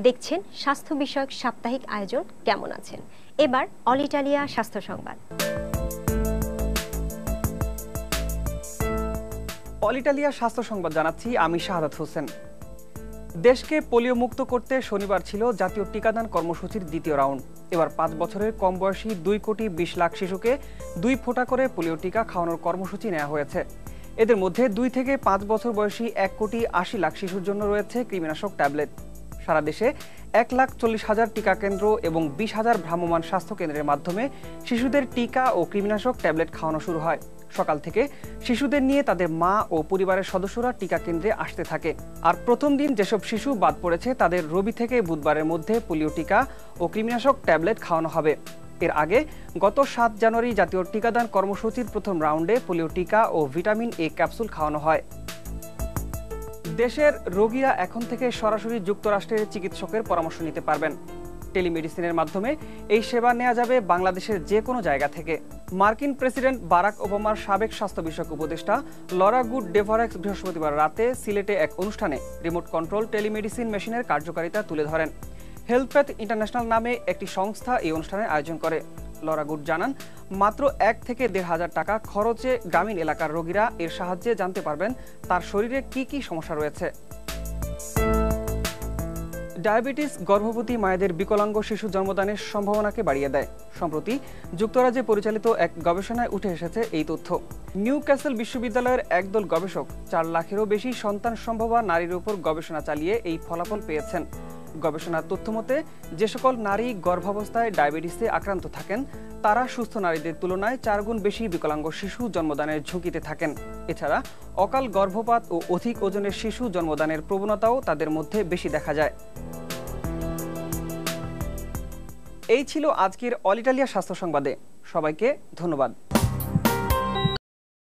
দেখছেন স্বাস্থ্য বিষয়ক সাপ্তাহিক আয়োজন কেমন আছেন। এবার অল ইটালিয়া স্বাস্থ্য সংবাদ। অল ইটালিয়া স্বাস্থ্য সংবাদ জানাচ্ছি আমি শাহাদাত হোসেন। দেশকে পোলিও মুক্ত করতে শনিবার ছিল জাতীয় টিকাদান কর্মসূচির দ্বিতীয় রাউন্ড। এবার ৫ বছরের কম বয়সী ২,২০,০০,০০০ শিশুকে ২ ফোঁটা করে পোলিও টিকা খাওয়ানোর কর্মসূচি নেওয়া হয়েছে। এদের মধ্যে ২ থেকে ৫ বছর বয়সী ১,৮০,০০,০০০ শিশুর জন্য রয়েছে কৃমিনাশক ট্যাবলেট। সারা দেশে ১,৪০,০০০ টিকা কেন্দ্র এবং ২০,০০০ ভ্রাম্যমাণ স্বাস্থ্য কেন্দ্রের মাধ্যমে শিশুদের টিকা ও কৃমিনাশক ট্যাবলেট খাওয়ানো শুরু হয়। সকাল থেকে শিশুদের নিয়ে তাদের মা ও পরিবারের সদস্যরা টিকা কেন্দ্রে আসতে থাকে। আর প্রথম দিন যেসব শিশু বাদ পড়েছে তাদের রবি থেকে বুধবারের মধ্যে পোলিও টিকা ও কৃমিনাশক ট্যাবলেট খাওয়ানো হবে। এর আগে গত ৭ জানুয়ারি জাতীয় টিকাদান কর্মসূচির প্রথম রাউন্ডে পোলিও টিকা ও ভিটামিন এ ক্যাপসুল খাওয়ানো হয়। দেশের রোগীরা এখন থেকে সরাসরি যুক্তরাষ্ট্রের চিকিৎসকের পরামর্শ নিতে পারবেন। টেলিমেডিসিনের মাধ্যমে এই সেবা নেওয়া যাবে বাংলাদেশের যে কোনো জায়গা থেকে। মার্কিন প্রেসিডেন্ট বারাক ওবামার সাবেক স্বাস্থ্য বিষয়ক উপদেষ্টা লরা গুড ডেভারেক্স বৃহস্পতিবার রাতে সিলেটে এক অনুষ্ঠানে রিমোট কন্ট্রোল টেলিমেডিসিন মেশিনের কার্যকারিতা তুলে ধরেন। হেলথপ্যাথ ইন্টারন্যাশনাল নামে একটি সংস্থা এই অনুষ্ঠানের আয়োজন করে। লরা গুড জানান, মাত্র ১ থেকে ১,৫০০ টাকা খরচে গ্রামীণ এলাকার রোগীরা এর সাহায্যে জানতে পারবেন তার শরীরে কি কি সমস্যা রয়েছে। ডায়াবেটিস গর্ভবতী মায়েদের বিকলাঙ্গ শিশু জন্মদানের সম্ভাবনাকে বাড়িয়ে দেয়। সম্প্রতি যুক্তরাজ্যে পরিচালিত এক গবেষণায় উঠে এসেছে এই তথ্য। নিউ ক্যাসেল বিশ্ববিদ্যালয়ের একদল গবেষক ৪ লাখেরও বেশি সন্তান সম্ভবা নারীর উপর গবেষণা চালিয়ে এই ফলাফল পেয়েছেন। গবেষণার তথ্য মতে যে সকল নারী গর্ভাবস্থায় ডায়াবেটিসে আক্রান্ত থাকেন তারা সুস্থ নারীদের তুলনায় ৪ গুণ বেশি বিকলাঙ্গ শিশু জন্মদানের ঝুঁকিতে থাকেন। এছাড়া অকাল গর্ভপাত ও অধিক ওজনের শিশু জন্মদানের প্রবণতাও তাদের মধ্যে বেশি দেখা যায়। এই ছিল আজকের অল ইটালিয়া স্বাস্থ্য সংবাদে। সবাইকে ধন্যবাদ।